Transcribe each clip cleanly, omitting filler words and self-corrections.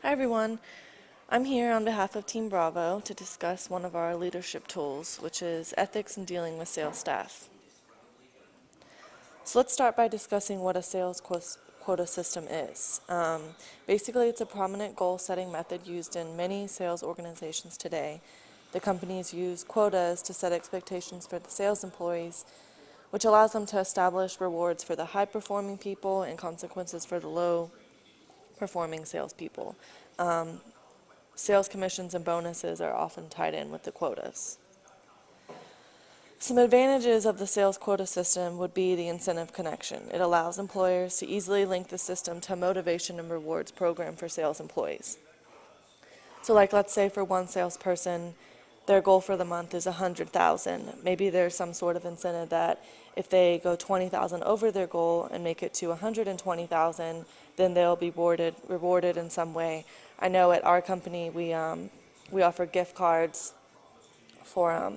Hi everyone. I'm here on behalf of Team Bravo to discuss one of our leadership tools, which is ethics in dealing with sales staff. So let's start by discussing what a sales quota system is. Basically, it's a prominent goal-setting method used in many sales organizations today. The companies use quotas to set expectations for the sales employees, which allows them to establish rewards for the high-performing people and consequences for the low-performing salespeople. Sales commissions and bonuses are often tied in with the quotas. Some advantages of the sales quota system would be the incentive connection. It allows employers to easily link the system to a motivation and rewards program for sales employees. So like let's say for one salesperson, their goal for the month is 100,000. Maybe there's some sort of incentive that if they go 20,000 over their goal and make it to 120,000, then they'll be rewarded in some way. I know at our company we offer gift cards for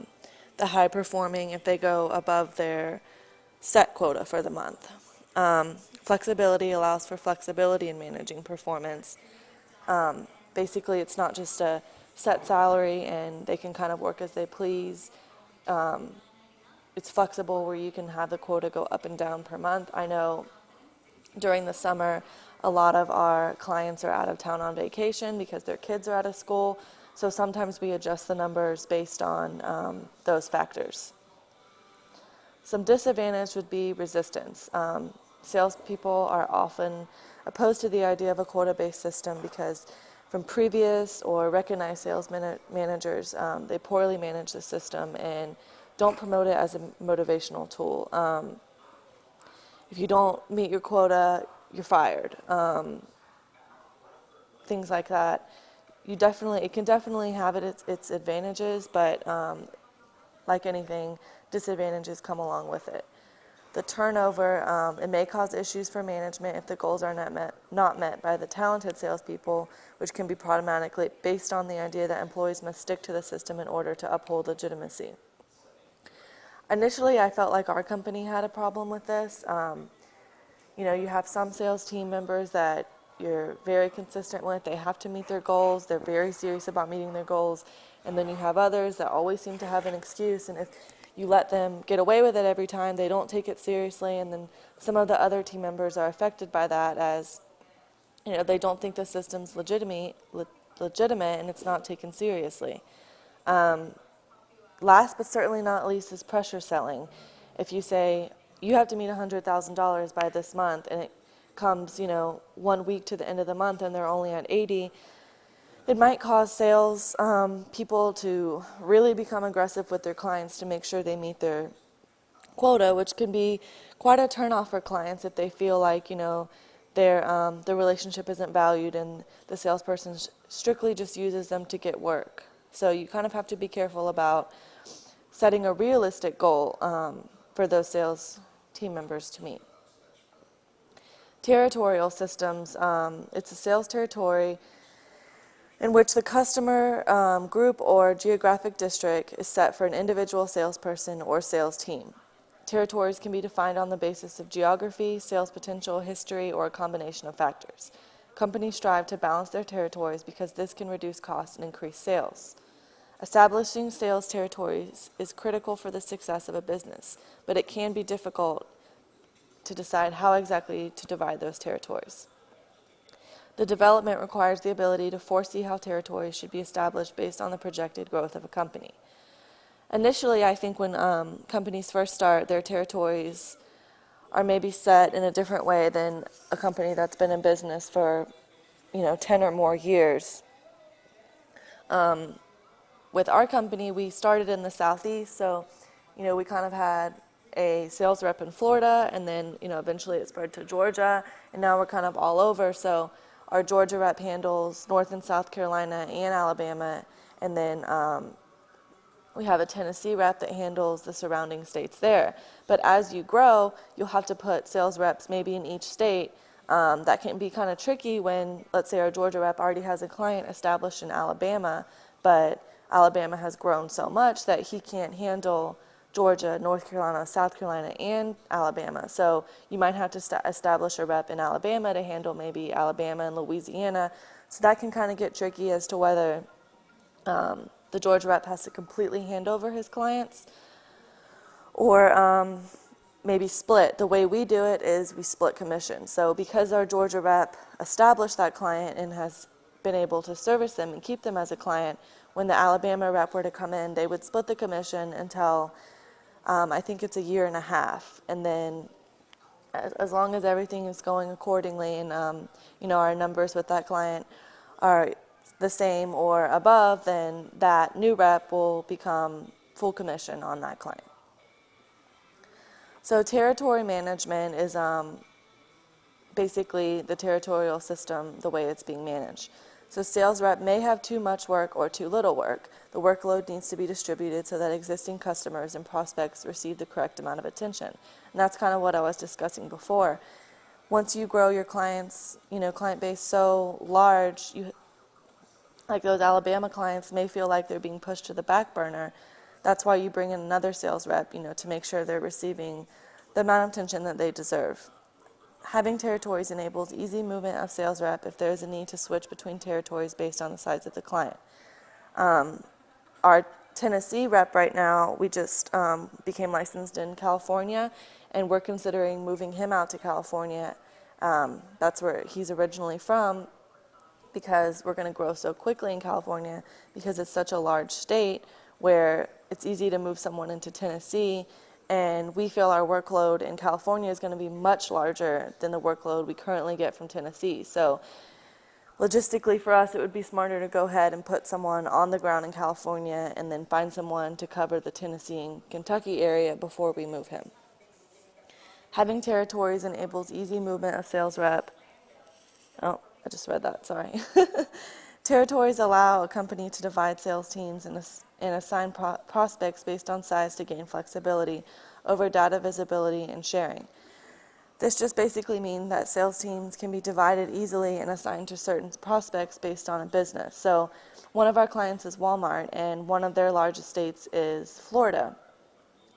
the high performing if they go above their set quota for the month. Flexibility allows for flexibility in managing performance. Basically, it's not just a set salary and they can kind of work as they please. It's flexible where you can have the quota go up and down per month. I know during the summer, a lot of our clients are out of town on vacation because their kids are out of school. So sometimes we adjust the numbers based on those factors. Some disadvantage would be resistance. Salespeople are often opposed to the idea of a quota-based system because from previous or recognized sales managers, they poorly manage the system and don't promote it as a motivational tool. If you don't meet your quota, you're fired. Things like that. It can definitely have its advantages, but like anything, disadvantages come along with it. The turnover, it may cause issues for management if the goals are not met by the talented salespeople, which can be problematic based on the idea that employees must stick to the system in order to uphold legitimacy. Initially, I felt like our company had a problem with this. You have some sales team members that you're very consistent with. They have to meet their goals. They're very serious about meeting their goals. And then you have others that always seem to have an excuse. And if you let them get away with it every time, they don't take it seriously. And then some of the other team members are affected by that as, they don't think the system's legitimate and it's not taken seriously. Last but certainly not least is pressure selling. If you say, you have to meet $100,000 by this month, and it comes, 1 week to the end of the month and they're only at 80, it might cause sales people to really become aggressive with their clients to make sure they meet their quota, which can be quite a turnoff for clients if they feel like, their relationship isn't valued and the salesperson strictly just uses them to get work. So you kind of have to be careful about setting a realistic goal for those sales team members to meet. Territorial systems, it's a sales territory in which the customer group or geographic district is set for an individual salesperson or sales team. Territories can be defined on the basis of geography, sales potential, history, or a combination of factors. Companies strive to balance their territories because this can reduce costs and increase sales. Establishing sales territories is critical for the success of a business, but it can be difficult to decide how exactly to divide those territories. The development requires the ability to foresee how territories should be established based on the projected growth of a company. Initially, I think when companies first start, their territories are maybe set in a different way than a company that's been in business for 10 or more years. With our company, we started in the Southeast, so we kind of had a sales rep in Florida, and then eventually it spread to Georgia, and now we're kind of all over. So our Georgia rep handles North and South Carolina and Alabama, and then we have a Tennessee rep that handles the surrounding states there. But as you grow, you'll have to put sales reps maybe in each state. That can be kind of tricky when, let's say, our Georgia rep already has a client established in Alabama, but Alabama has grown so much that he can't handle Georgia, North Carolina, South Carolina, and Alabama. So you might have to establish a rep in Alabama to handle maybe Alabama and Louisiana. So that can kind of get tricky as to whether the Georgia rep has to completely hand over his clients or maybe split. The way we do it is we split commission. So because our Georgia rep established that client and has been able to service them and keep them as a client, when the Alabama rep were to come in, they would split the commission until I think it's a year and a half. And then as long as everything is going accordingly and our numbers with that client are the same or above, then that new rep will become full commission on that client. So territory management is basically the territorial system, the way it's being managed. So sales rep may have too much work or too little work. The workload needs to be distributed so that existing customers and prospects receive the correct amount of attention. And that's kind of what I was discussing before. Once you grow your client base so large, like those Alabama clients may feel like they're being pushed to the back burner. That's why you bring in another sales rep, to make sure they're receiving the amount of attention that they deserve. Having territories enables easy movement of sales rep if there is a need to switch between territories based on the size of the client. Our Tennessee rep right now, we just became licensed in California, and we're considering moving him out to California. That's where he's originally from, because we're going to grow so quickly in California because it's such a large state where it's easy to move someone into Tennessee, and we feel our workload in California is going to be much larger than the workload we currently get from Tennessee. So logistically for us, it would be smarter to go ahead and put someone on the ground in California and then find someone to cover the Tennessee and Kentucky area before we move him. Having territories enables easy movement of sales rep. Oh, I just read that, sorry. Territories allow a company to divide sales teams and assign prospects based on size to gain flexibility over data visibility and sharing. This just basically means that sales teams can be divided easily and assigned to certain prospects based on a business. So one of our clients is Walmart, and one of their largest states is Florida.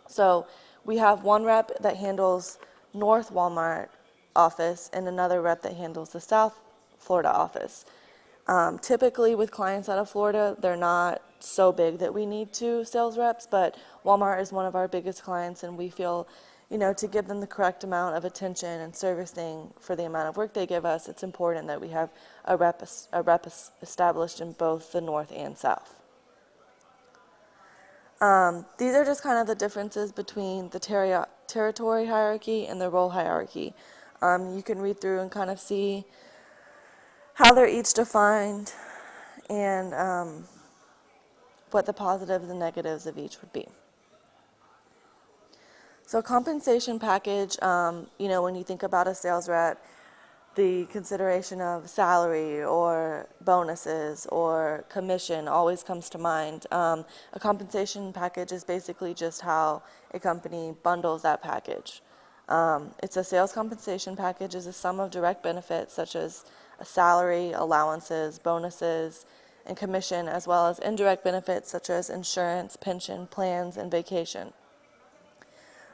So we have one rep that handles North Walmart office and another rep that handles the South Florida office. Typically with clients out of Florida, they're not so big that we need two sales reps, but Walmart is one of our biggest clients, and we feel, to give them the correct amount of attention and servicing for the amount of work they give us, it's important that we have a rep established in both the North and South. These are just kind of the differences between the territory hierarchy and the role hierarchy. You can read through and kind of see how they're each defined and what the positives and negatives of each would be. So compensation package, when you think about a sales rep, the consideration of salary or bonuses or commission always comes to mind. A compensation package is basically just how a company bundles that package. It's a sales compensation package is a sum of direct benefits such as a salary, allowances, bonuses, and commission, as well as indirect benefits such as insurance, pension, plans, and vacation.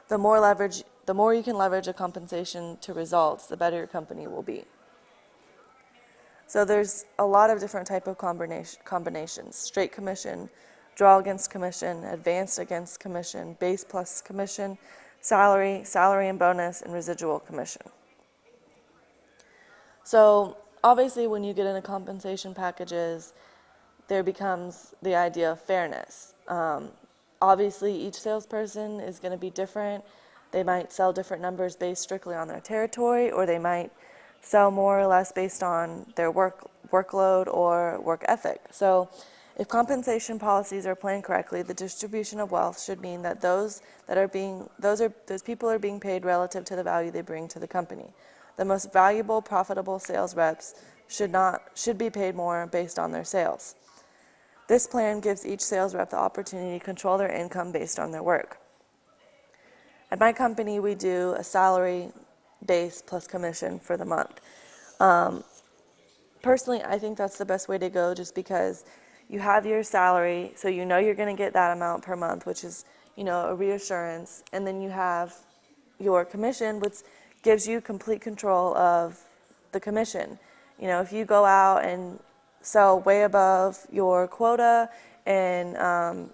The more you can leverage a compensation to results, the better your company will be. So there's a lot of different type of combinations: straight commission, draw against commission, advanced against commission, base plus commission, salary and bonus, and residual commission. So obviously when you get into compensation packages, there becomes the idea of fairness. Obviously each salesperson is going to be different. They might sell different numbers based strictly on their territory, or they might sell more or less based on their workload or work ethic. So if compensation policies are planned correctly, the distribution of wealth should mean that those people are being paid relative to the value they bring to the company. The most valuable, profitable sales reps should be paid more based on their sales. This plan gives each sales rep the opportunity to control their income based on their work. At my company, we do a salary base plus commission for the month. Personally, I think that's the best way to go, just because you have your salary, so you know you're going to get that amount per month, which is a reassurance, and then you have your commission, which gives you complete control of the commission. If you go out and sell way above your quota, and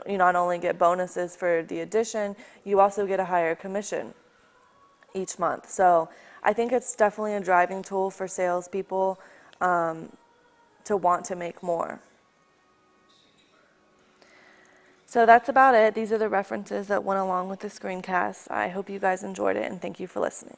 you not only get bonuses for the addition, you also get a higher commission each month. So I think it's definitely a driving tool for salespeople to want to make more. So that's about it. These are the references that went along with the screencast. I hope you guys enjoyed it, and thank you for listening.